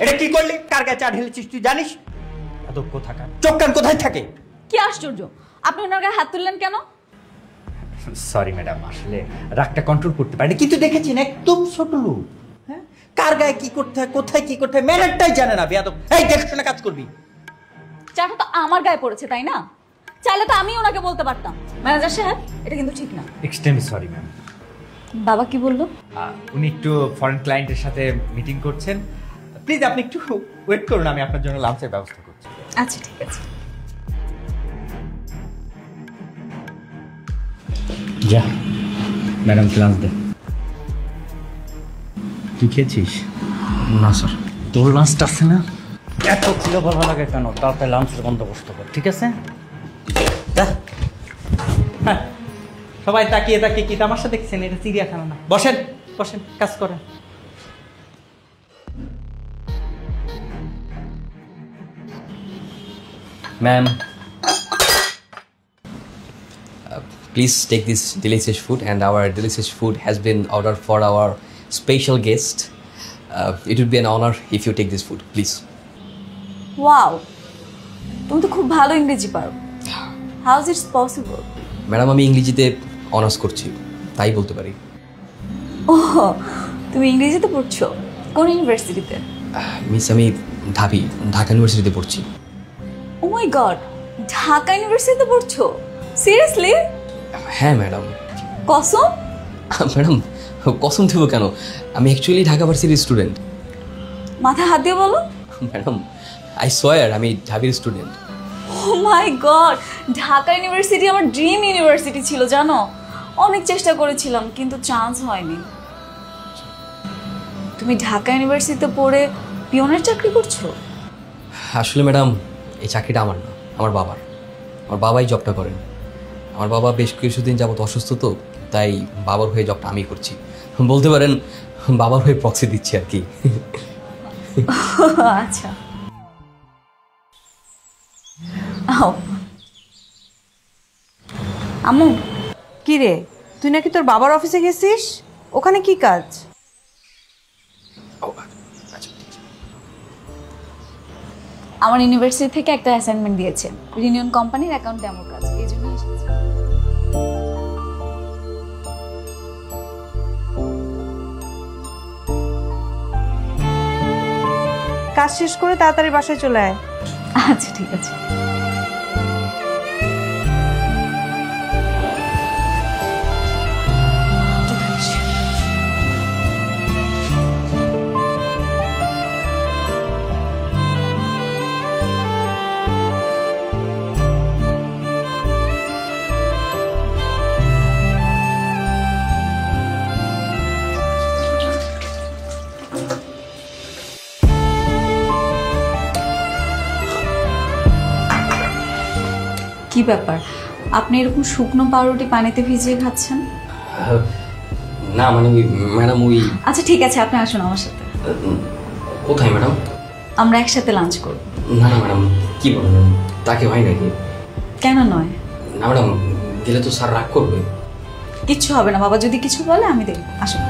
এটা কি করলি? কার গায়ে চা ঢেলেছিস তুই জানিস? এত কোথাকার চোখ কান কোথায় থাকে? কি আশ্চর্য, আপনি ওনার গায়ে হাত তুললেন কেন? সরি ম্যাডাম, আসলে রাগটা কন্ট্রোল করতে পারিনি। কিন্তু দেখেছেন একদম ছোট লোক, হ্যাঁ, কার গায়ে কি করতে হয়, কোথায় কি করতে হয় ম্যানারটাই জানে না। বেয়াদব, এই দেখশনে কাজ করবি। চাটা তো আমার গায়ে পড়েছে, তাই না? চাইলে তো আমি ওনাকে বলতে পারতাম, ম্যানেজার সাহেব এটা কিন্তু ঠিক না। Extremely sorry ma'am. বাবা কি বললো? উনি একটু ফরেন ক্লায়েন্টের সাথে মিটিং করছেন। প্লিজ আপনি একটু ওয়েট করুন, আমি আপনার জন্য লাঞ্চের ব্যবস্থা করছি। আচ্ছা ঠিক আছে। যা ম্যাডাম লাঞ্চ দে। তুই খেয়েছিস? না স্যার। তোর লাঞ্চটা আছে না, এত খিদে ভালো লাগে কেন? তাড়াতাড়ি লাঞ্চের বন্দোবস্ত কর, ঠিক আছে? হ্যাঁ, সবাই তাকিয়ে তাকিয়ে কি তামাশা দেখছেন? এটা চিড়িয়াখানা না। বসেন বসেন, কাজ করেন। Ma'am, please take this delicious food, and our delicious food has been ordered for our special guest. It would be an honor if you take this food, please. Wow, তুমি তো খুব ভালো ইংরেজি পারো। How is it's possible? Madam, আমি ইংরেজিতে honours করছি, তাই বলতে পারি। ওহ, তুমি ইংরেজিতে পড়ছো? কোন ইউনিভার্সিটিতে? মিস, আমি ঢাকা ইউনিভার্সিটিতে পড়ছি। ও মাই গড, ঢাকা ইউনিভার্সিটিতে পড়ছো? সিরিয়াসলি? হ্যাঁ ম্যাডাম। কসম? ম্যাডাম, কসম দেবো কেন? আমি অ্যাকচুয়ালি ঢাকা ভার্সিটির স্টুডেন্ট। মাথায় হাত দিয়ে বলো। ম্যাডাম, আই সোয়ার আমি ঢাবির স্টুডেন্ট। ও মাই গড, ঢাকা ইউনিভার্সিটি আমার ড্রিম ইউনিভার্সিটি ছিল জানো। অনেক চেষ্টা করেছিলাম কিন্তু চান্স হয়নি। তুমি ঢাকা ইউনিভার্সিটিতে পড়ে পিয়নের চাকরি করছো? আসলে ম্যাডাম, এই চাকরিটা আমার না, আমার বাবার। আমার বাবাই জবটা করেন। আমার বাবা বেশ কিছুদিন যাবত অসুস্থ, তো তাই বাবার হয়ে জবটা আমি করছি। বলতে পারেন বাবার হয়ে প্রক্সি দিচ্ছি আর কি। আচ্ছা। আম্মু, কি রে, তুই নাকি তোর বাবার অফিসে গেছিস? ওখানে কি কাজ? আমার ইউনিভার্সিটি থেকে একটা অ্যাসাইনমেন্ট দিয়েছে, রিউনিয়ন কোম্পানির অ্যাকাউন্ট ডেমোর কাজ, এই জন্য এসেছি। কাজ শেষ করে তাড়াতাড়ি বাসায় চলে আয়। আচ্ছা ঠিক আছে। কি ব্যাপার, আপনি এরকম শুকনো পাউরুটি পানিতে ভিজিয়ে খাচ্ছেন? না মানে ম্যাডাম ওই। আচ্ছা ঠিক আছে, আপনি আসুন আমার সাথে। কোথায় ম্যাডাম? আমরা একসাথে লাঞ্চ করব। না না ম্যাডাম, কি বলেন, তাকে হয় নাকি? কেন নয়? না ম্যাডাম, গেলে তো স্যার রাগ করবে। কিচ্ছু হবে না, বাবা যদি কিছু বলে আমি দেখব। আসুন।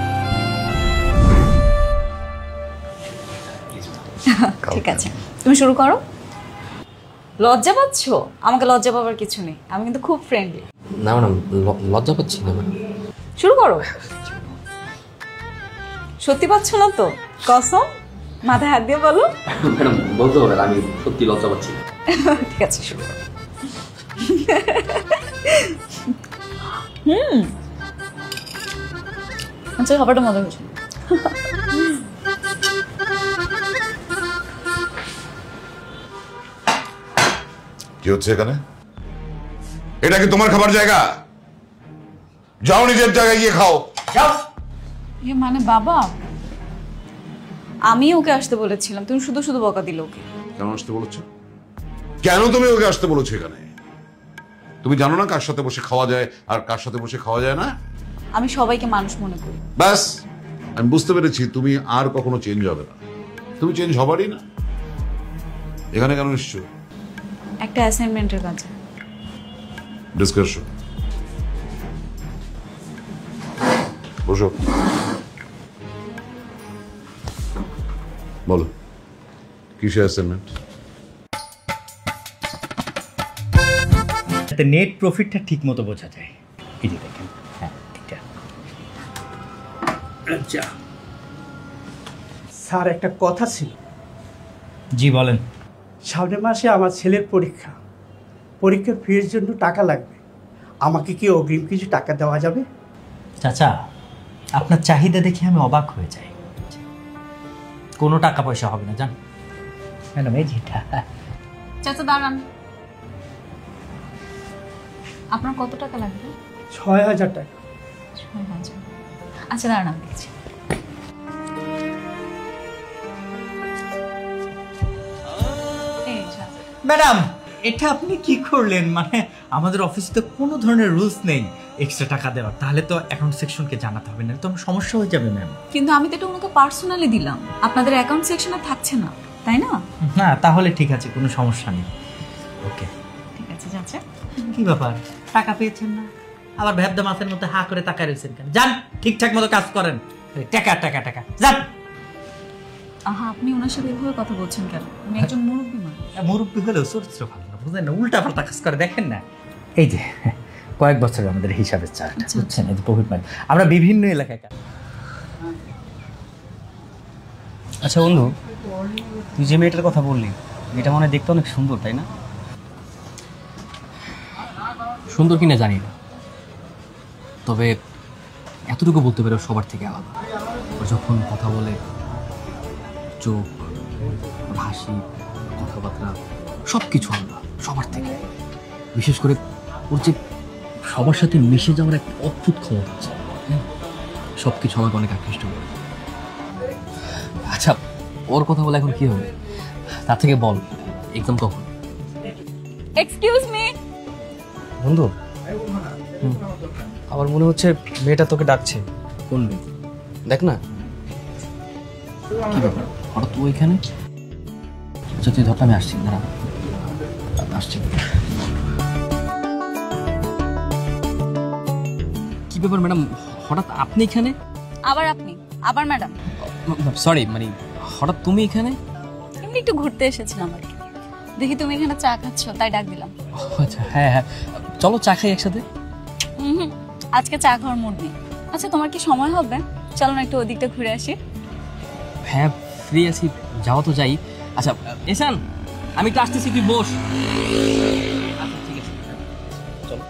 ঠিক আছে, তুমি শুরু করো। লজ্জা পাচ্ছ? আমাকে লজ্জা পাবার কিছু নেই, আমি কিন্তু খুব ফ্রেন্ডলি। না ম্যাডাম, লজ্জা পাচ্ছি না ম্যাডাম। শুরু করো। সত্যি পাচ্ছ না তো? কসম, মাথায় হাত দিয়ে বলো। ম্যাডাম বলতে হবে, আমি সত্যি লজ্জা পাচ্ছি। ঠিক আছে, শুরু করো। আচ্ছা, খাবারটা মজা হয়েছে। কি হচ্ছে এখানে? এটা কি তোমার খাবার জায়গা? যাও নিজের জায়গায় গিয়ে খাও। যাও। মানে বাবা, আমি ওকে আসতে বলেছিলাম, তুমি শুধু শুধু বকা দিল ওকে। কেন আসতে বলেছো? কেন তুমি ওকে আসতে বলেছো এখানে? তুমি জানো না কার সাথে বসে খাওয়া যায় আর কার সাথে বসে খাওয়া যায় না? আমি সবাইকে মানুষ মনে করি। ব্যাস, আমি বুঝতে পেরেছি তুমি আর কখনো চেঞ্জ হবে না। তুমি চেঞ্জ হবারই না। এখানে কেন এসছো? একটা অ্যাসাইনমেন্টের কাছে। ডিসকাশন। বসো। বলো কিসে অ্যাসাইনমেন্ট? যাতে নেট প্রফিটটা ঠিক মতো বোঝা যায়। এই যে দেখেন, হ্যাঁ এটা। আচ্ছা স্যার, একটা কথা ছিল। জি বলেন। সামনের মাসে আমার ছেলের পরীক্ষা, পরীক্ষার ফির জন্য টাকা লাগবে। আমাকে কি অগ্রিম কিছু টাকা দেওয়া যাবে? চাচা, আপনার চাহিদা দেখে আমি অবাক হয়ে যাই। কোনো টাকা পয়সা হবে না, জান ম্যাডাম। এই যেটা চাচা দাঁড়ান, আপনার কত টাকা লাগবে? ৬,০০০ টাকা। ৬,০০০। আচ্ছা দাঁড়ান, আমি দেখছি। এই যে। ম্যাডাম, এটা আপনি কি করলেন? মানে আমাদের অফিসে তো কোনো ধরনের রুলস নেই এক্সট্রা টাকা দেওয়ার। তাহলে তো অ্যাকাউন্ট সেকশনকে জানাতে হবে, না তো আমার সমস্যা হয়ে যাবে ম্যাম। কিন্তু আমি তো এটা ওনাকে পার্সোনালি দিলাম, আপনাদের অ্যাকাউন্ট সেকশনে থাকছে না, তাই না? না তাহলে ঠিক আছে, কোনো সমস্যা নেই। ওকে ঠিক আছে চাচা। কি ব্যাপার, টাকা পেয়েছেন না? আবার ভ্যাবদা মাছের মধ্যে হা করে তাকায় রয়েছেন কেন? যান, ঠিকঠাক মতো কাজ করেন। টাকা টাকা টাকা, যান। আহা, আপনি ওনার সাথে এভাবে কথা বলছেন কেন? উনি একজন মুরব্বী মানুষ। মুরব্বী হলেও চরিত্র ভালো না, বুঝলেন না? উল্টা পাল্টা কাজ করে, দেখেন না। এই যে কয়েক বছর আমাদের হিসাবের চার্ট, বুঝছেন? এই যে প্রফিট মার্জিন আমরা বিভিন্ন এলাকায় আচ্ছা বন্ধু, তুই যে মেয়েটার কথা বললি, মেয়েটা মনে হয় দেখতে অনেক সুন্দর, তাই না? সুন্দর কিনা জানি না, তবে এতটুকু বলতে পারো সবার থেকে আলাদা। ও যখন কথা বলে, চোখ, ওর হাসি, কথাবার্তা সব কিছু আলাদা সবার থেকে। বিশেষ করে ওর যে সবার সাথে মিশে যাওয়ার একটা অদ্ভুত ক্ষমতা আছে, সব কিছু আমাকে অনেক আকৃষ্ট করে। আচ্ছা, ওর কথা বলে এখন কি হবে? তার থেকে বল, এক্সাম কখন? এক্সকিউজ মি বন্ধু, আমার মনে হচ্ছে মেয়েটা তোকে ডাকছে। কোন মেয়ে? দেখ না। কি ব্যাপার, হঠাৎ তুই এখানে? আচ্ছা তুই ধরতে, আমি আসছি, দাঁড়া আসছি। কি ব্যাপার ম্যাডাম, হঠাৎ আপনি এখানে? আবার আপনি, আবার ম্যাডাম। সরি, মানে হঠাৎ তুমি এখানে? এমনি একটু ঘুরতে এসেছিলাম আর কি। দেখি তুমি এখানে চা খাচ্ছ, তাই ডাক দিলাম। আচ্ছা হ্যাঁ হ্যাঁ, চলো চা খাই একসাথে। আজকে চা খাওয়ার মুড নেই। আচ্ছা তোমার কি সময় হবে? চলো না একটু ওদিকটা ঘুরে আসি। হ্যাঁ ফ্রি আছি, যাও তো যাই। আচ্ছা এসান, আমি একটু আসতেছি, তুই বস। আচ্ছা ঠিক আছে, চলো।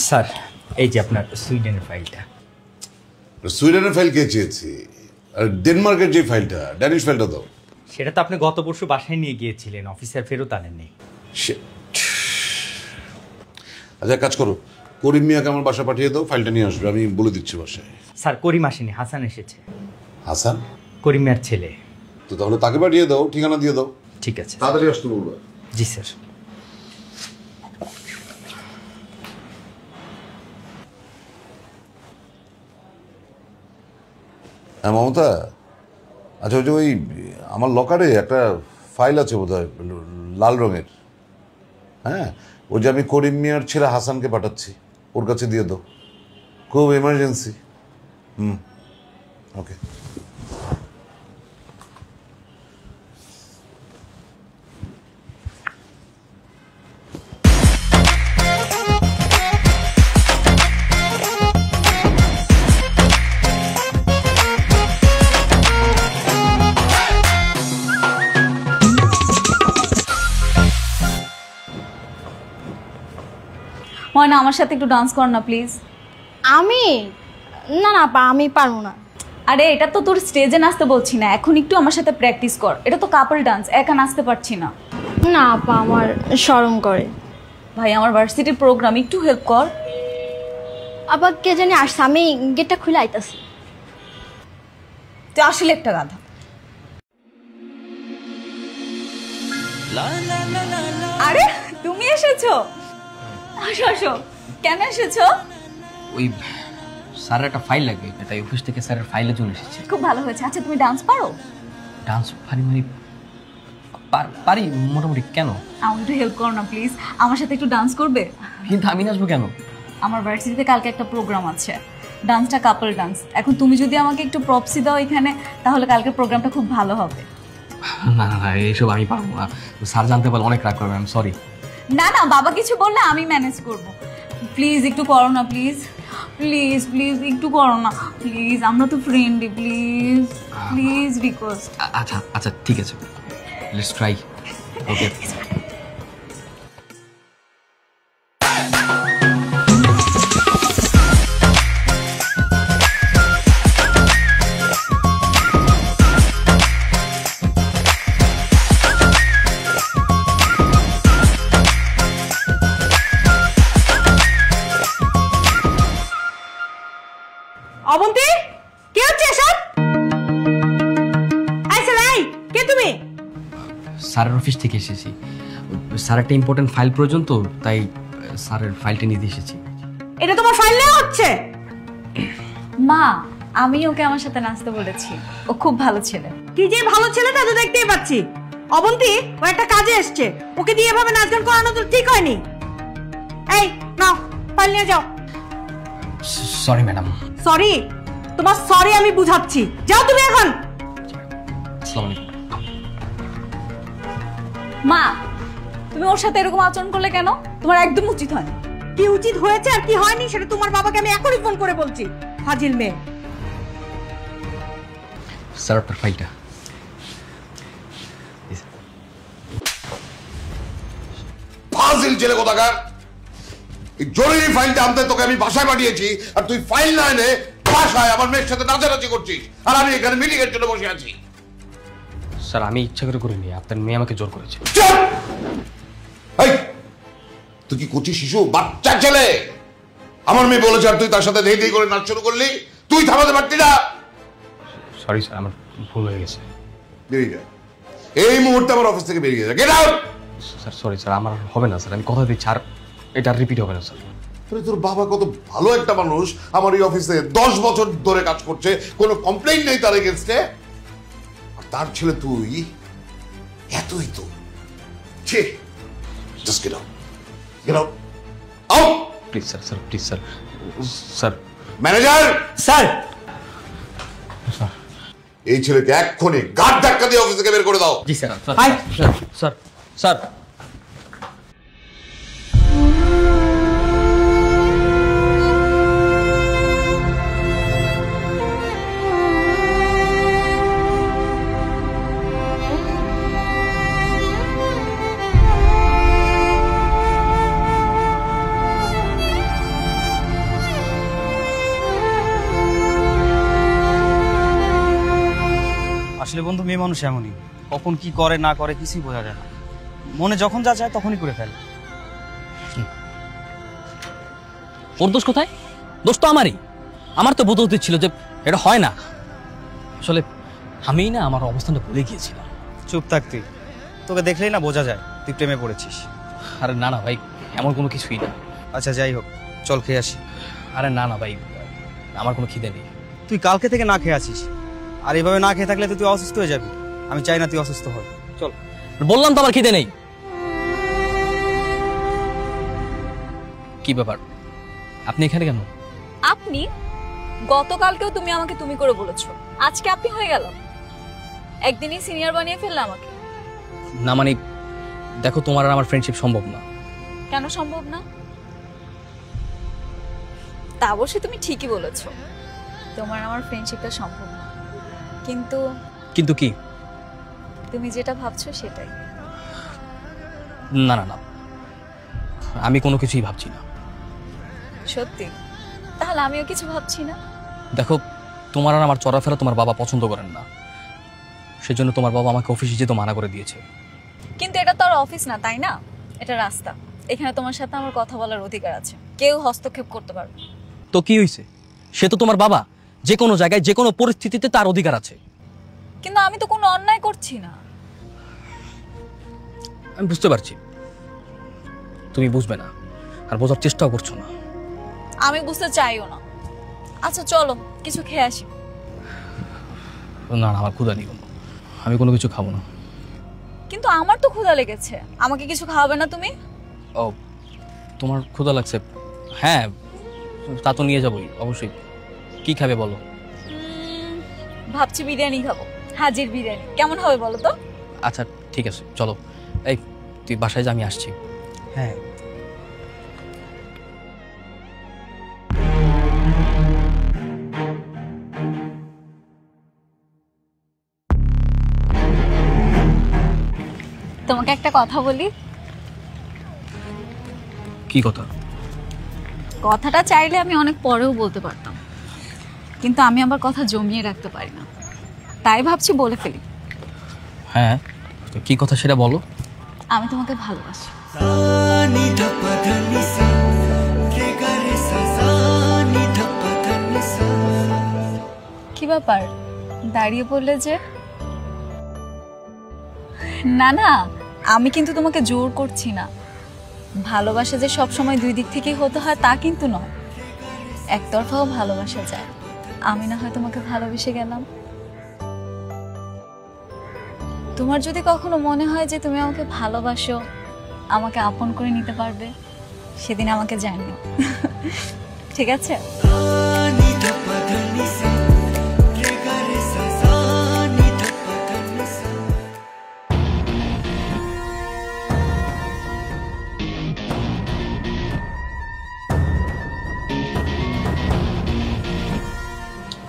স্যার, এই যে আপনার সুইডেনের ফাইলটা। সুইডেনের ফাইল কে চেয়েছি? আর ডেনমার্কের যে ফাইলটা, ড্যানিশ ফাইলটা দাও। সেটা তো আপনি গত পরশু বাসায় নিয়ে গিয়েছিলেন, অফিসার ফেরত আনেননি। আচ্ছা কাজ করো, করিম মিয়াকে আমার বাসা পাঠিয়ে দাও, ফাইলটা নিয়ে আসবে, আমি বলে দিচ্ছি বাসায়। স্যার, করিম আসেনি, হাসান এসেছে। হাসান? করিম মিয়ার ছেলে। তো তাহলে তাকে পাঠিয়ে দাও, ঠিকানা দিয়ে দাও। ঠিক আছে, তাড়াতাড়ি আসতে বলবো। জি স্যার। হ্যাঁ মমতা, আচ্ছা ওই যে ওই আমার লকারে একটা ফাইল আছে বোধ হয় লাল রঙের। হ্যাঁ, ওই যে আমি করিম মিয়ার ছেলে হাসানকে পাঠাচ্ছি, ওর কাছে দিয়ে দাও, খুব এমার্জেন্সি। ওকে। ময়না, আমার সাথে একটু ডান্স কর না প্লিজ। আমি না না আপা, আমি পারবো না। আরে এটা তো তোর স্টেজে নাচতে বলছি না, এখন একটু আমার সাথে প্র্যাকটিস কর। এটা তো কাপল ডান্স, একা নাচতে পারছি না। না আপা, আমার শরম করে। ভাই, আমার ভার্সিটির প্রোগ্রাম, একটু হেল্প কর। আপা কে জানি আসছে, আমি গেটটা খুলে আইতাছি। তুই আসলে একটা গাধা। আরে তুমি এসেছো? আসো আসো। কেন এসেছো? ওই স্যারের একটা ফাইল লাগবে, তাই অফিস থেকে স্যারের ফাইলের জন্য এসেছি। খুব ভালো হয়েছে। আচ্ছা তুমি ডান্স পারো? ডান্স পারি মানে পারি মোটামুটি। কেন? আমাকে একটু হেল্প করো না প্লিজ, আমার সাথে একটু ডান্স করবে? কিন্তু আমি নাচবো কেন? আমার ভার্সিটিতে কালকে একটা প্রোগ্রাম আছে, ডান্সটা কাপল ডান্স। এখন তুমি যদি আমাকে একটু প্রপসি দাও এখানে, তাহলে কালকে প্রোগ্রামটা খুব ভালো হবে। না না না, এইসব আমি পারবো না, স্যার জানতে পারলে অনেক রাগ করবে, আমি সরি। না না, বাবা কিছু বললে আমি ম্যানেজ করব। প্লিজ একটু করো না, প্লিজ প্লিজ প্লিজ একটু করো না প্লিজ, আমরা তো ফ্রেন্ডই, প্লিজ প্লিজ রিকোয়েস্ট। আচ্ছা আচ্ছা ঠিক আছে, লেটস ট্রাই। ওকে অবন্তী, কে হচ্ছে এসব? এই কে তুমি? স্যারের অফিস থেকে এসেছি, স্যার একটা ইম্পর্টেন্ট ফাইল প্রয়োজন তো, তাই স্যারের ফাইলটা নিতে এসেছি। এটা তোমার ফাইল নেওয়া হচ্ছে? মা, আমি ওকে আমার সাথে নাচতে বলেছি, ও খুব ভালো ছেলে। কি যে ভালো ছেলে তা তো দেখতেই পাচ্ছি। অবন্তী, ও একটা কাজে এসছে, ওকে দিয়ে এভাবে নাচ গান করানো তো ঠিক হয়নি। এই নাও, ফাইল নিয়ে যাও। Sorry madam. সরি? তোমার সরি আমি বুঝাচ্ছি, যাও তুমি এখন। আসসালামু আলাইকুম। মা, তুমি ওর সাথে এরকম আচরণ করলে কেন? তোমার একদম উচিত হয়নি। কি উচিত হয়েছে আর কি হয়নি সেটা তোমার বাবাকে আমি এখনই ফোন করে বলছি। ফাজিল মেয়ে। স্যার আপনার ফাইলটা। ফাজিল ছেলে কোথাকার! এই জরুরি ফাইলটা আনতে তোকে আমি বাসায় পাঠিয়েছি, আর তুই ফাইল না এনে বাসায় আমার মেয়ের সাথে নাচানাচি করছিস, আর আমি এখানে মিটিং এর জন্য বসে আছি। স্যার আমি ইচ্ছা করে করিনি, আপনার মেয়ে আমাকে জোর করেছে। চুপ! এই, তুই কি কচি শিশু, বাচ্চা ছেলে? আমার মেয়ে বলেছে আর তুই তার সাথে ধেই ধেই করে নাচ শুরু করলি, তুই থামাতে পারতি না? সরি স্যার, আমার ভুল হয়ে গেছে। বেরিয়ে যা, এই মুহূর্তে আমার অফিস থেকে বেরিয়ে যা, get out! Sir sorry sir, আমার হবে না স্যার, আমি কথা দিচ্ছি, আর এটা রিপিট হবে না স্যার। তোর বাবা কত ভালো একটা মানুষ, আমার এই অফিসে 10 বছর ধরে কাজ করছে, কোনো কমপ্লেইন নেই তার এগেইনস্টে, আর তার ছেলে তুই এতই তো। ছি, just get out, get out, out! Please sir, sir please sir, sir. Manager sir, এই ছেলেকে এক্ষুনি গাড় ধাক্কা দিয়ে অফিস থেকে বের করে দাও। জি sir. Hi. Sir sir sir. আসলে বন্ধু, মেয়ে মানুষ এমনই, কখন কি করে না করে কিছুই বোঝা যায় না, মনে যখন যা চায় তখনই করে ফেলে। ওর দোষ কোথায়? দোষ তো আমারই। আমার তো বোঝা উচিত ছিল যে এটা হয় না। আসলে আমি না আমার অবস্থানটা ভুলে গিয়েছিলাম। চুপ থাকতি, তোকে দেখলেই না বোঝা যায় তুই প্রেমে পড়েছিস। আরে না না ভাই, এমন কোনো কিছুই না। আচ্ছা যাই হোক, চল খেয়ে আসি। আরে না না ভাই, আমার কোনো খিদে নেই। তুই কালকে থেকে না খেয়ে আছিস, আর এভাবে না খেয়ে থাকলে তো তুই অসুস্থ হয়ে যাবি। আমি চাই না তুই অসুস্থ হই। চল। বললাম তো আমার খিদে নেই। কি ব্যাপার, আপনি এখানে কেন? আপনি? গতকালকেও তুমি আমাকে তুমি করে বলেছো, আজকে আপনি হয়ে গেল। একদিনই সিনিয়র বানিয়ে ফেললে আমাকে। না মানে দেখো, তোমার আর আমার ফ্রেন্ডশিপ সম্ভব না। কেন সম্ভব না? তা অবশ্যই তুমি ঠিকই বলেছো, তোমার আমার ফ্রেন্ডশিপটা সম্ভব না, কিন্তু কিন্তু কি? তুমি যেটা ভাবছো সেটাই। না না না, আমি কোনো কিছুই ভাবছি না। সত্যি? তাহলে আমিও কিছু ভাবছি না। দেখো, তোমার আর আমার চলাফেরা তোমার বাবা পছন্দ করেন না, সেজন্য তোমার বাবা আমাকে অফিসে যেতে মানা করে দিয়েছে। কিন্তু এটা তো আর অফিস না, তাই না? এটা রাস্তা। এখানে তোমার সাথে আমার কথা বলার অধিকার আছে, কেউ হস্তক্ষেপ করতে পারবে। তো কি হয়েছে? সে তো তোমার বাবা, যে কোনো জায়গায় যে কোনো পরিস্থিতিতে তার অধিকার আছে। কিন্তু আমি তো কোনো অন্যায় করছি না। আমি বুঝতে পারছি, তুমি বুঝবে না আর বোঝার চেষ্টাও করছো না। আমি বুঝতে চাইও না। আচ্ছা চলো কিছু খেয়ে আসি। না না, আমার ক্ষুধা নেই, আমি কোনো কিছু খাবো না। কিন্তু আমার তো ক্ষুধা লেগেছে, আমাকে কিছু খাওয়াবে না তুমি? ও, তোমার ক্ষুধা লাগছে? হ্যাঁ, তা তো নিয়ে যাবোই অবশ্যই। কি খাবে বলো? ভাবছি বিরিয়ানি খাবো, হাজির বিরিয়ানি। কেমন হবে বলো তো? আচ্ছা ঠিক আছে, চলো। এই তুই বাসায় যা, আমি আসছি। হ্যাঁ, তোমাকে একটা কথা বলি। কি কথা? কথাটা চাইলে আমি অনেক পরেও বলতে পারতাম, কিন্তু আমি আবার কথা জমিয়ে রাখতে পারি না, তাই ভাবছি বলে ফেলি। হ্যাঁ, তো কি কথা সেটা বলো। আমি তোমাকে ভালোবাসি। কি ব্যাপার, দাঁড়িয়ে পড়লে যে? না না, আমি কিন্তু তোমাকে জোর করছি না। ভালোবাসা যে সব সময় দুই দিক থেকেই হতে হয় তা কিন্তু নয়, একতরফাও ভালোবাসা যায়। আমি না হয় তোমাকে ভালোবেসে গেলাম, তোমার যদি কখনো মনে হয় যে তুমি আমাকে ভালোবাসো, আমাকে আপন করে নিতে পারবে, সেদিন আমাকে জানিও। ঠিক আছে?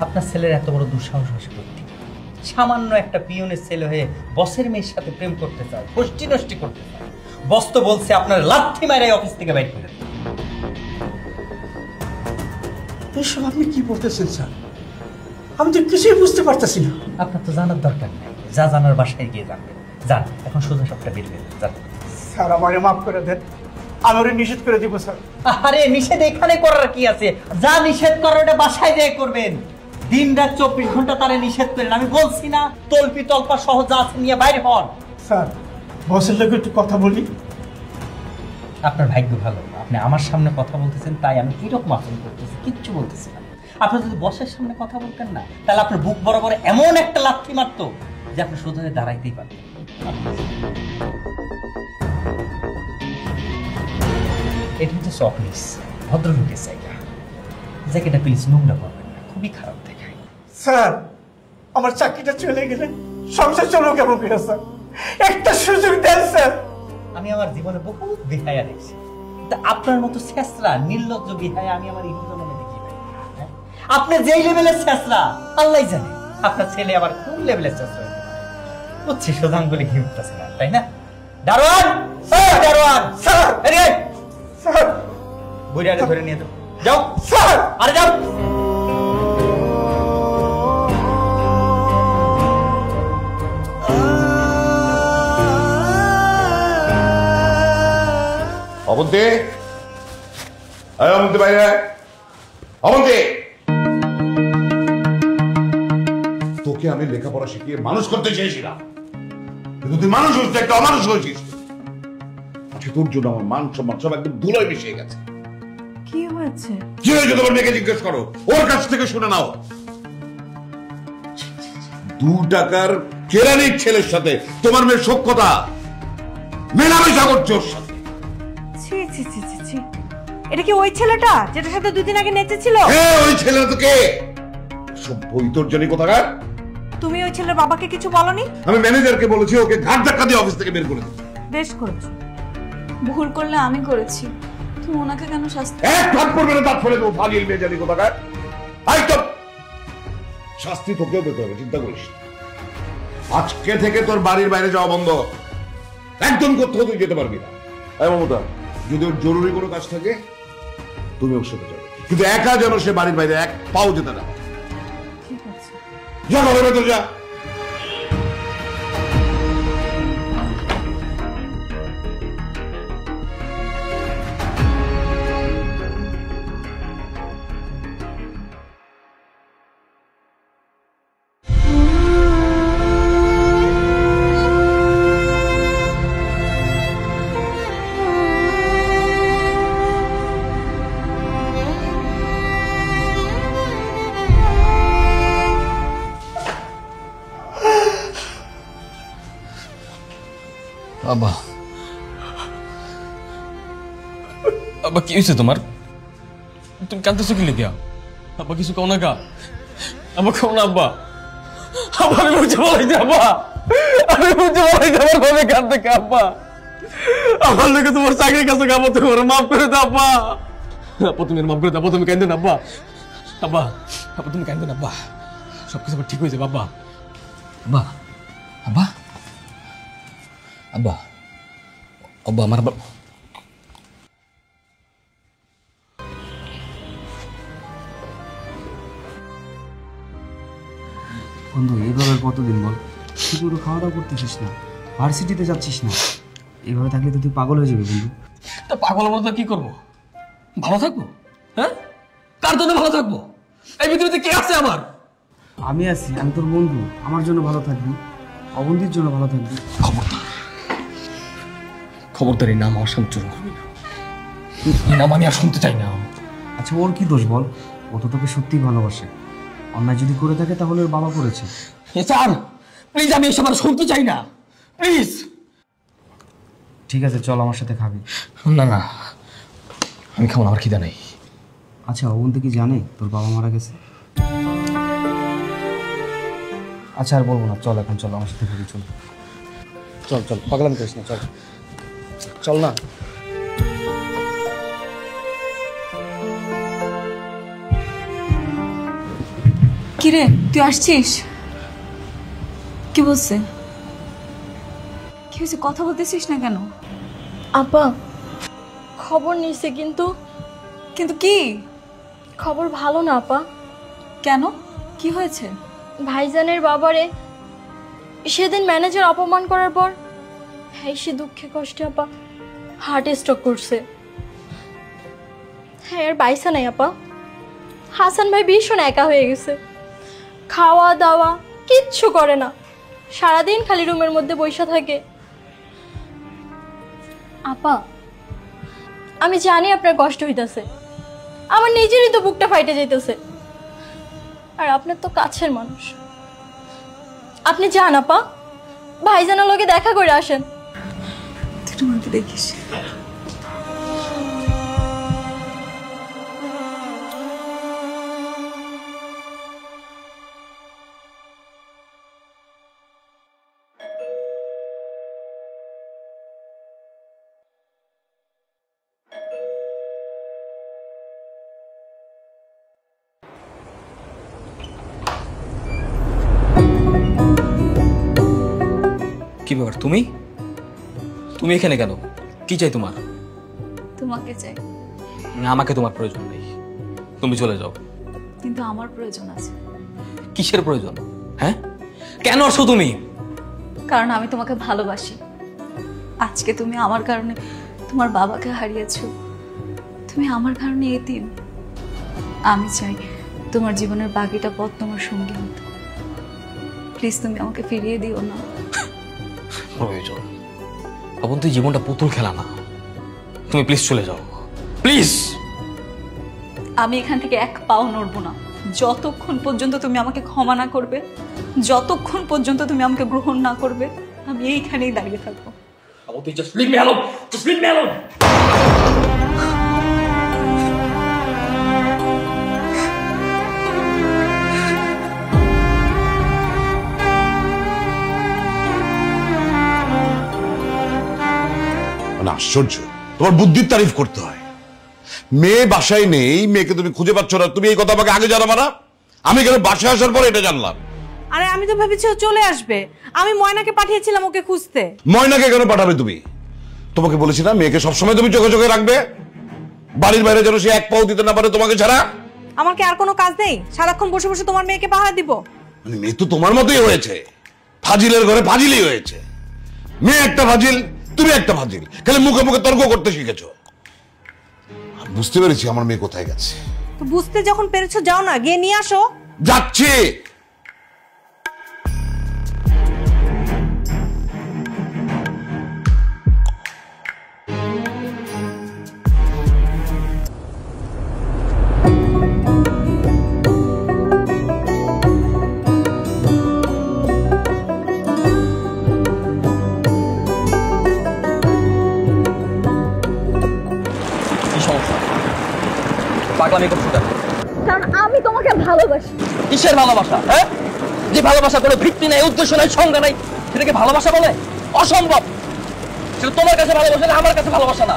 আপনার ছেলের এত বড় দুঃসাহস হয়েছে করতে, সামান্য একটা পিয়নের ছেলে হয়ে বসের মেয়ের সাথে প্রেম করতে চায়, গোষ্ঠী নষ্টি করতে চায়। বস তো বলছে আপনার লাথি মারাই অফিস থেকে বাইর করে দেবে। এসব আপনি কি বলতেছেন স্যার? আমি তো কিছুই বুঝতে পারতেছি না। আপনার তো জানার দরকার নেই, যা জানার বাসায় গিয়ে জানবেন। যান, এখন সোজা সবটা বের করে যান। স্যার আমাকে মাফ করে দেন, আমি ওরে নিষেধ করে দিব স্যার। আরে নিষেধ এখানে করার কি আছে? যা নিষেধ করার ওটা বাসায় যেয়ে করবেন। দিন রাত 24 ঘন্টা তারা নিষেধ করেন। আমি বলছি না, তল্পি তল্পা সহ যা আছে নিয়ে বাইরে হন। স্যার বসের লোক একটু কথা বলি। আপনার ভাগ্য ভালো, আপনি আমার সামনে কথা বলতেছেন, তাই আমি কিরকম আচরণ করতেছি কিচ্ছু বলতেছি না। আপনি যদি বসের সামনে কথা বলতেন না, তাহলে আপনার বুক বরাবর এমন একটা লাথি মারতো যে আপনি সোজা হয়ে দাঁড়াইতেই পারতেন। এটা হচ্ছে অফিস, ভদ্রলোকের জায়গা। জায়গাটা প্লিজ নোংরা করবেন না, খুবই খারাপ দেখায়। স্যার আমার চাকরিটা চলে গেলে সংসার চলো কেমন করে স্যার? একটা সুযোগ দেন স্যার। আমি আমার জীবনে বহুত বিহায়া দেখছি, তা আপনার মতো ছেঁচড়া নির্লজ্জ বিহায়া আমি আমার ইহুজনে দেখি নাই। হ্যাঁ? আপনি যেই লেভেলের ছেঁচড়া আল্লাহ জানে, আপনার ছেলে আবার কোন লেভেলের ছেঁচড়া হতে পারে। বুঝছি, সোধান বলে ঘি উঠতেছে না, তাই না? দারোয়ান, দারোয়ান স্যার, স্যার বুড়িয়ারে ধরে নিয়ে যাও। যাও স্যার, আরে যাও। অবন্তি, অবন্তি বাইরে, অবন্তি। তোকে আমি লেখাপড়া শিখিয়ে মানুষ করতে চেয়েছিলাম, কিন্তু তুই মানুষ হচ্ছে একটা অমানুষ হয়েছিস। আজকে তোর জন্য আমার মান সম্মান সব একদম ধুলোয় মিশিয়ে গেছে। কি হয়েছে? কি হয়েছে তোমার মেয়েকে জিজ্ঞেস করো, ওর কাছ থেকে শুনে নাও। 2 টাকার কেরানির ছেলের সাথে তোমার মেয়ের সখ্যতা, মেলামেশা করছে ওর সাথে। ছি ছি ছি ছি ছি, এটা কি ওই ছেলেটা যেটার সাথে 2 দিন আগে নেচেছিল? হ্যাঁ ওই ছেলে তো। কে? সব বৈতর্জনী কোথাকার। তুমি ওই ছেলের বাবাকে কিছু বলনি? আমি ম্যানেজারকে বলেছি ওকে ঘাট ধাক্কা দিয়ে অফিস থেকে বের করে দিতে। বেশ করেছো। ভুল করলে আমি করেছি, তুমি ওনাকে কেন শাস্তি? এক ভাগ করবে না, তার ফলে তো ফাজিল মেজালি কোথাকার। আইটম শাস্তি তোকেও পেতে হবে, চিন্তা করিস। আজকে থেকে তোর বাড়ির বাইরে যাওয়া বন্ধ, একদম কোথাও তুই যেতে পারবি না। মমতা, যদি ওর জরুরি কোনো কাজ থাকে তুমি ওর সাথে যাবে, কিন্তু একা যেন সে বাড়ির বাইরে এক পাও যেতে না। ঠিক আছে, যা ঘরের ভেতর যা। বাবা, বাবা কি হয়েছে তোমার? তুমি কাঁদতেছো কি লিখিয়া? আব্বা কিছু কও না কা, আব্বা কও না আব্বা, আব্বা আমি বুঝতে পারছি আব্বা, আমি বুঝতে পারছি আমার ভাবে কাঁদতে কে আব্বা, আমার লোকে তোমার চাকরির কাছে আব্বা তোমার মাফ করে দাও আব্বা, আব্বা তুমি মাফ করে দাও আব্বা, তুমি কাঁদো না আব্বা, আব্বা আব্বা তুমি কাঁদো না আব্বা, সবকিছু আবার ঠিক হয়ে যাবে আব্বা, আব্বা আব্বা আব্বা আব্বা আমার বন্ধু এইভাবে কতদিন বল, শুধু খাওয়া দাওয়া করতেছিস না, ভার্সিটিতে যাচ্ছিস না, এইভাবে থাকলে তো তুই পাগল হয়ে যাবে বন্ধু। তা পাগল আমরা কি করবো, ভালো থাকবো? হ্যাঁ কার জন্য ভালো থাকবো? এই পৃথিবীতে কে আছে আমার? আমি আছি, আমি তোর বন্ধু, আমার জন্য ভালো থাকবি, অবন্তীর জন্য ভালো থাকবি। খবরদার এই নাম আমার সামনে চুরি করবি না, এই নাম আমি আর শুনতে চাই না। আচ্ছা ওর কি দোষ বল, ও তো তোকে সত্যিই ভালোবাসে, অন্যায় যদি করে থাকে তাহলে ওর বাবা করেছে। স্যার প্লিজ আমি এসব আর শুনতে চাই না, প্লিজ। ঠিক আছে চল আমার সাথে খাবি। না না আমি খাবো না, আমার খিদা নেই। আচ্ছা অবন্তী কি জানে তোর বাবা মারা গেছে? আচ্ছা আর বলবো না, চল এখন চল আমার সাথে খাবি, চল চল চল, পাগলাম করিস না, চল চল না। কিরে তুই আসছিস? কি বলছে? কি হয়েছে, কথা বলতেছিস না কেন? আপা খবর নিছে, কিন্তু কিন্তু কি খবর ভালো না আপা। কেন, কি হয়েছে? ভাইজানের বাবারে সেদিন ম্যানেজার অপমান করার পর হ্যাঁ সে দুঃখে কষ্টে আপা হার্ট স্ট্রোক করছে। হ্যাঁ আর বাইসা নাই আপা, হাসান ভাই ভীষণ একা হয়ে গেছে, খাওয়া দাওয়া কিচ্ছু করে না, সারাদিন খালি রুমের মধ্যে বসে থাকে। আপা আমি জানি আপনার কষ্ট হইতেছে, আমার নিজেরই তো বুকটা ফাইটে যাইতেছে, আর আপনার তো কাছের মানুষ, আপনি যান আপা, ভাইজানের লগে দেখা করে আসেন। তুই তোমাকে দেখিস। কি ব্যাপার, তুমি তুমি এখানে কেন? কি চাই তোমার? তোমাকে চাই। আমাকে তোমার প্রয়োজন নেই, তুমি চলে যাও। কিন্তু আমার প্রয়োজন আছে। কিসের প্রয়োজন? হ্যাঁ কেন আসো তুমি? কারণ আমি তোমাকে ভালোবাসি। আজকে তুমি আমার কারণে তোমার বাবাকে হারিয়েছো, তুমি আমার কারণে এতিম। আমি চাই তোমার জীবনের বাকিটা পথ তোমার সঙ্গী হতো। প্লিজ তুমি আমাকে ফিরিয়ে দিও না। প্রয়োজন আপন, তুই জীবনটা পুতুল খেলা না, তুমি প্লিজ চলে যাও প্লিজ। আমি এখান থেকে এক পাও নড়বো না যতক্ষণ পর্যন্ত তুমি আমাকে ক্ষমা না করবে, যতক্ষণ পর্যন্ত তুমি আমাকে গ্রহণ না করবে, আমি এইখানেই দাঁড়িয়ে থাকবো। আপন তুই just leave me alone, just leave me alone. আশ্চর্য, তোমার বুদ্ধির তারিফ করতে হয়। মেয়ে বাসায় নেই, মেয়েকে তুমি খুঁজে পাচ্ছ না, তুমি এই কথা আমাকে আগে জানাবা না? আমি কেন বাসায় আসার পর এটা জানলাম? আরে আমি তো ভেবেছি ও চলে আসবে, আমি ময়নাকে পাঠিয়েছিলাম ওকে খুঁজতে। ময়নাকে কেন পাঠাবে তুমি? তোমাকে বলেছি না মেয়েকে সবসময় তুমি চোখে চোখে রাখবে, বাড়ির বাইরে যেন সে এক পাও দিতে না পারে তোমাকে ছাড়া। আমার কি আর কোনো কাজ নেই সারাক্ষণ বসে বসে তোমার মেয়েকে পাহারা দিব? মানে মেয়ে তো তোমার মতোই হয়েছে, ফাজিলের ঘরে ফাজিলই হয়েছে। মেয়ে একটা ফাজিল, তুমি একটা ফাজিল, খালি মুখে মুখে তর্ক করতে শিখেছো। বুঝতে পেরেছি আমার মেয়ে কোথায় গেছে। তো বুঝতে যখন পেরেছো যাও না, গিয়ে নিয়ে আসো। যাচ্ছি। কি সমস্যা? পাগলামি করছো কেন? কারণ আমি তোমাকে ভালোবাসি। কিসের ভালোবাসা? হ্যাঁ, যে ভালোবাসা কোনো ভিত্তি নাই, উদ্দেশ্য নাই, সংজ্ঞা নাই, সেটাকে ভালোবাসা বলে? অসম্ভব। সেটা তোমার কাছে ভালোবাসা না, আমার কাছে ভালোবাসা না।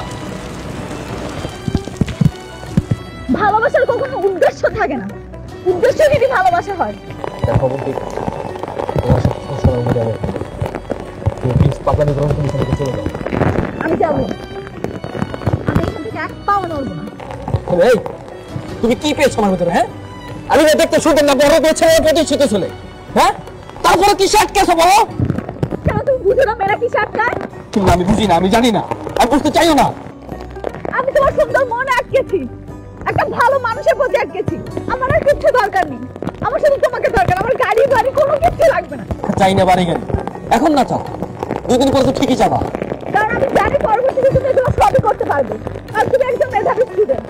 ভালোবাসার কখনো উদ্দেশ্য থাকে না, উদ্দেশ্য যদি ভালোবাসা হয়। দেখো বন্ধু, তোমার সাথে সবসময় মজা হবে। তুমি প্লিজ পাগলামি করো না, তুমি এখান থেকে চলে যাও। আমি যাবো, আমি এখান থেকে এক পাও নড়বো না। এই, তুমি কি পেয়েছো আমার ভিতরে? হ্যাঁ, আমি না দেখতে শুনতেন না, বড় পেয়েছে, প্রতিষ্ঠিত ছেলে। হ্যাঁ, তারপরে কি আটকেছো বলো? কেন তুমি বুঝো না মেয়েরা কি আটকায়? আমি বুঝি না, আমি জানি না, আমি বুঝতে চাইও না। আমি তোমার সুন্দর মনে আটকেছি, একটা ভালো মানুষের প্রতি আটকেছি। আমার আর কিছু দরকার নেই, আমার শুধু তোমাকে দরকার। আমার গাড়ি বাড়ি কোনো কিছু লাগবে না। চাই না বাড়ি গাড়ি, এখন না চাও, দুদিন পরে তো ঠিকই যাবা। কারণ আমি জানি পরবর্তীতে তুমি এগুলো সবই করতে পারবে, আর তুমি একজন মেধাবী স্টুডেন্ট।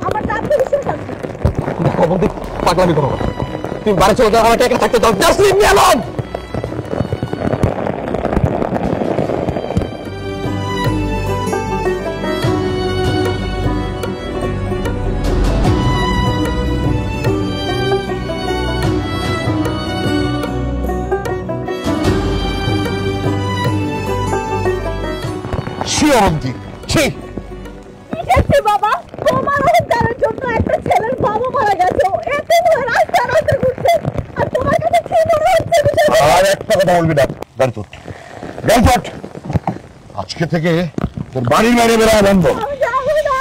আমার তো আত্মবিশ্বাস আছে। দেখো বন্ধু, পাগলামি করো না। তুমি বাড়ি চলে যাও, আমাকে একা থাকতে দাও। Just leave me alone. বাবা, তোমার অহংকারের জন্য একটা ছেলের বাবা মারা গেছে, এত রাস্তায় রাস্তায় ঘুরছে, আর তোমার কাছে কি মনে হচ্ছে? আর একটা কথা বলবি না, গাড়ি তোর, গাড়ি তোর। আজকে থেকে তোর বাড়ির বাইরে বেরোয় বন্ধ। আমি যাবো না।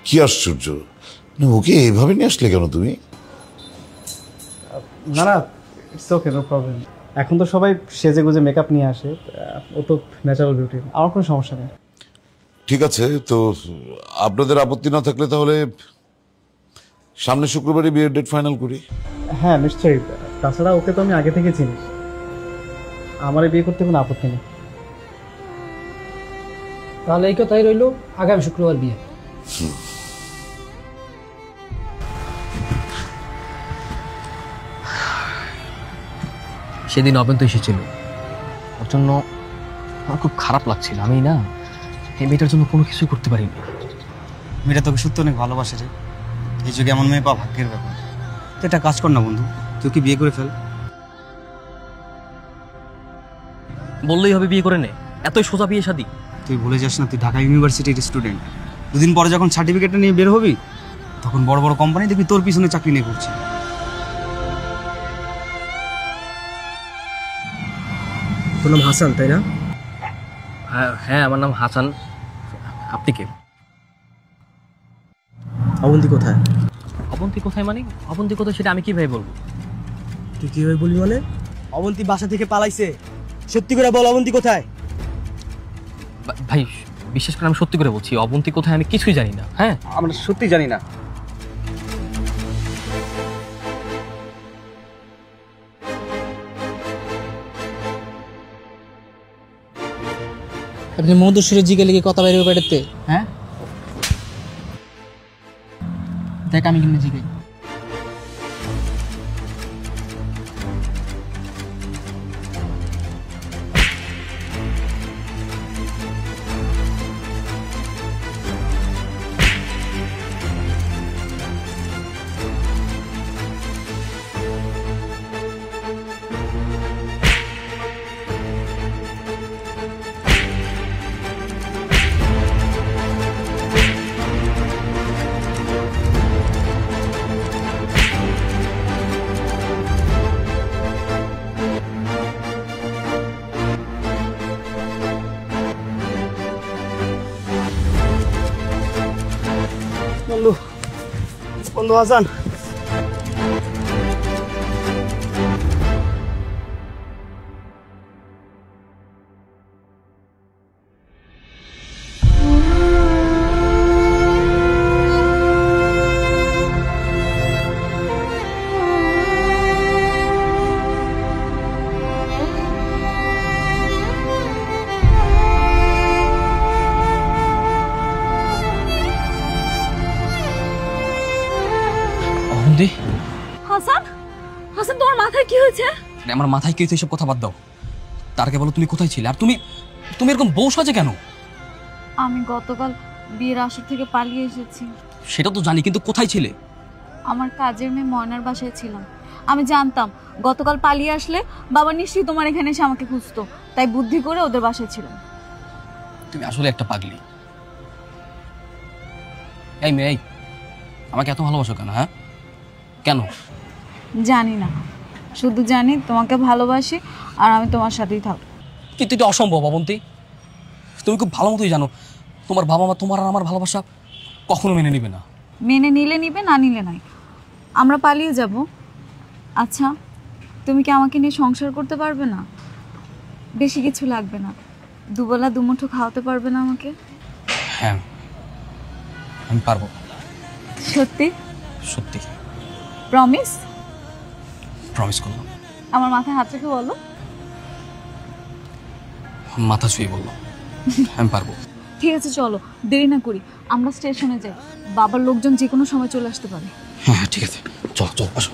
কি আশ্চর্য, না ওকে এভাবে নিয়ে আসলে কেন তুমি? না না, ইটস ওকে, নো প্রবলেম। এখন তো সবাই সেজে গুজে মেকআপ নিয়ে আসে, ও তো ন্যাচারাল বিউটি, আমার কোনো সমস্যা নেই। ঠিক আছে, তো আপনাদের আপত্তি না থাকলে তাহলে সামনে শুক্রবারই বিয়ের ডেট ফাইনাল করি। হ্যাঁ নিশ্চয়ই, তাছাড়া ওকে তো আমি আগে থেকে চিনি, আমার বিয়ে করতে কোনো আপত্তি নেই। তাহলে এই কথাই রইল, আগামী শুক্রবার বিয়ে। সেদিন অবেন্ত এসেছিল, ওর জন্য আমার খুব খারাপ লাগছিল। আমি না এই মেয়েটার জন্য কোনো কিছু করতে পারিনি। মেয়েটা তোকে সত্যি অনেক ভালোবাসে রে, এই যুগে এমন মেয়ে পাওয়া ভাগ্যের ব্যাপার। তো একটা কাজ কর না বন্ধু, তুই কি বিয়ে করে ফেল। বললেই হবে বিয়ে করে নে? এতই সোজা বিয়ে শাদী? তুই ভুলে যাস না, তুই ঢাকা ইউনিভার্সিটির স্টুডেন্ট। দুদিন পরে যখন সার্টিফিকেটটা নিয়ে বের হবি, তখন বড় বড় কোম্পানি দেখবি তোর পিছনে চাকরি নিয়ে করছে। তোর নাম হাসান, তাই না? হ্যাঁ, আমার নাম হাসান। আপনি কে? অবন্তী কোথায়? অবন্তী কোথায় মানে? অবন্তী কোথায় সেটা আমি কিভাবে বলবো? তুই কিভাবে বলবি মানে? অবন্তী বাসা থেকে পালাইছে, সত্যি করে বল অবন্তী কোথায়? ভাই বিশ্বাস করে আমি সত্যি করে বলছি, অবন্তী কোথায় আমি কিছুই জানি না। হ্যাঁ, আমরা সত্যি জানি না। আপনি মধুসূরের জিগে লেগে কথা বাইরে বেড়াতে? হ্যাঁ দেখ আমি কিন্তু জিগাই। বন্ধু বন্ধু হাসান, হাসান, হাসান তোমার মাথায় কি হয়েছে? আমার মাথায় কি হয়েছে এসব কথা বাদ দাও। তার আগে বলো তুমি কোথায় ছিলে, আর তুমি তুমি এরকম বউ সাজে কেন? আমি গতকাল বিয়ের আসর থেকে পালিয়ে এসেছি। সেটা তো জানি, কিন্তু কোথায় ছিলে? আমার কাজের মেয়ে ময়নার বাসায় ছিলাম। আমি জানতাম গতকাল পালিয়ে আসলে বাবা নিশ্চয়ই তোমার এখানে এসে আমাকে খুঁজতো, তাই বুদ্ধি করে ওদের বাসায় ছিলাম। তুমি আসলে একটা পাগলি। এই মেয়ে, আমাকে এত ভালোবাসো কেন? হ্যাঁ কেন? জানি না, শুধু জানি তোমাকে ভালোবাসি আর আমি তোমার সাথেই থাকবো। কিন্তু এটা অসম্ভব অবন্তী। তুমি খুব ভালো মতোই জানো তোমার বাবা মা তোমার আর আমার ভালোবাসা কখনো মেনে নিবে না। মেনে নিলে নিবে, না নিলে নাই। আমরা পালিয়ে যাব। আচ্ছা, তুমি কি আমাকে নিয়ে সংসার করতে পারবে না? বেশি কিছু লাগবে না, দুবেলা দুমুঠো খাওয়াতে পারবে না আমাকে? হ্যাঁ আমি পারবো। সত্যি? সত্যি প্রমিস? প্রমিস করলাম। আমার মাথায় হাত রেখে বলো। মাথা ছুঁয়ে বললো আমি পারবো। ঠিক আছে, চলো দেরি না করি, আমরা স্টেশনে যাই। বাবার লোকজন যে কোনো সময় চলে আসতে পারে। হ্যাঁ ঠিক আছে, চলো চলো আসো।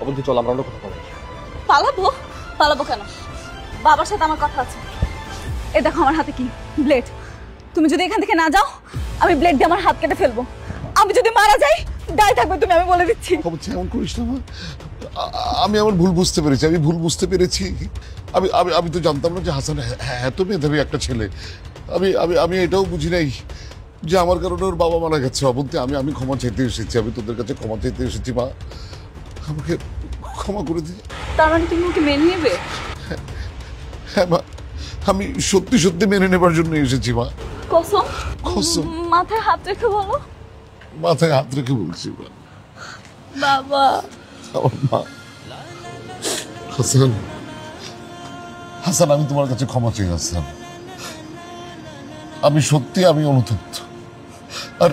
অবন্তী চল আমরা অন্য কথা বলি। পালাবো? পালাবো কেন? বাবার সাথে আমার কথা আছে। এ দেখো আমার হাতে কি, ব্লেড। তুমি যদি এখান থেকে না যাও, আমি ব্লেড দিয়ে আমার হাত কেটে ফেলবো। আমি যদি মারা যাই, দায় থাকবে তুমি, আমি বলে দিচ্ছি। এমন করিস না মা। আমি আমার ভুল বুঝতে পেরেছি, আমি ভুল বুঝতে পেরেছি। আমি আমি আমি তো জানতাম না যে হাসান এত মেধাবী একটা ছেলে। আমি আমি আমি এটাও বুঝি নাই যে আমার কারণে ওর বাবা মারা গেছে। অবন্তী আমি আমি ক্ষমা চাইতে এসেছি, আমি তোদের কাছে ক্ষমা চাইতে এসেছি মা, আমাকে ক্ষমা করে দিই। তার মানে তুমি ওকে মেনে নেবে? হ্যাঁ মা, আমি সত্যি সত্যি মেনে নেবার জন্য এসেছি মা। কসম? কসম। মাথায় হাত রেখে বলো। মাথায় হাত রেখে বলছি মা। বাবা। আমার মা। হাসান, হাসান আমি তোমার কাছে ক্ষমা চাই হাসান। আমি সত্যি আমি অনুতপ্ত। আর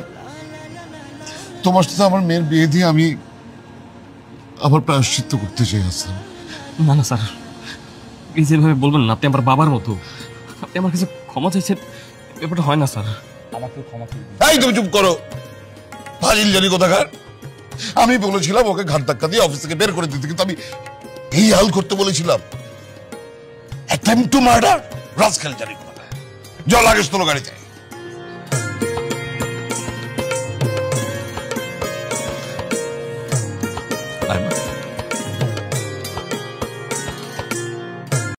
তোমার সাথে আমার মেয়ের বিয়ে দিয়ে আমি আমার প্রায়শ্চিত্ত করতে চাই হাসান। না না স্যার, প্লিজ এভাবে বলবেন না। আপনি আমার বাবার মতো, আপনি আমার কাছে ক্ষমা চাইছেন, ব্যাপারটা হয় না স্যার। আমাকে ক্ষমা করে দিন। এই তুমি চুপ করো, ফাজিল জানি কোথাকার। আমি বলেছিলাম ওকে ঘাট ধাক্কা দিয়ে অফিস থেকে বের করে দিতে, কিন্তু আমি এই হাল করতে বলেছিলাম। অ্যাটেম্পট টু মার্ডার, রাজখাল জানি কোথাকার। জল লাগেজ তোলো গাড়িতে। আয় মা।